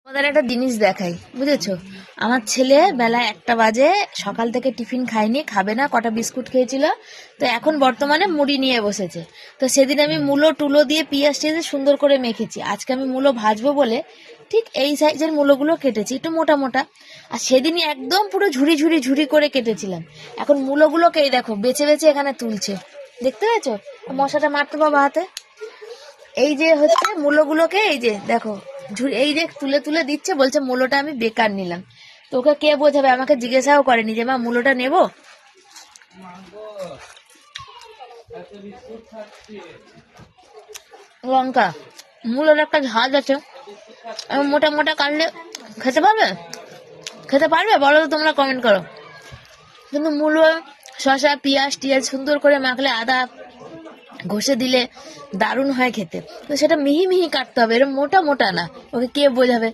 তোমাদের একটা জিনিস দেখাই, বুঝেছো? আমার ছেলে বেলা 1টা বাজে, সকাল থেকে টিফিন খায়নি, খাবে না, কটা বিস্কুট খেয়েছিল, তো এখন বর্তমানে মুড়ি নিয়ে বসেছে। তো সেদিন আমি মূলো টুলো দিয়ে পিঁয়াজ টিয়াজ সুন্দর করে মেখেছি, আজকে আমি মূলো ভাজবো বলে ঠিক এই সাইজের মূলোগুলো কেটেছি, একটু মোটা মোটা। আর সেদিনই একদম পুরো ঝুড়ি ঝুড়ি ঝুড়ি করে কেটেছিলাম। এখন মূলোগুলোকে এই দেখো বেছে বেছে এখানে তুলছে, দেখতে পেয়েছো? মশাটা মারতে পাবো হাতে। এই যে হচ্ছে মূলোগুলোকে, এই যে দেখো এই যে তুলে তুলে দিচ্ছে, বলছে মূলোটা আমি বেকার নিলাম। তো ওকে কে বোঝাবে? আমাকে জিজ্ঞাসাও করেনি যে মা মূলোটা নেবো। লঙ্কা, মূলোর একটা ঝাঁজ আছে, মোটা মোটা কাটলে খেতে পারবে? খেতে পারবে বলো তো, তোমরা কমেন্ট করো। কিন্তু মূলো, শসা পেঁয়াজ টিয়াজ সুন্দর করে মাখলে, আদা ঘষে দিলে দারুণ হয় খেতে। তো সেটা মিহি মিহি কাটতে হবে, এরকম মোটা মোটা না। ওকে কে বোঝাবে?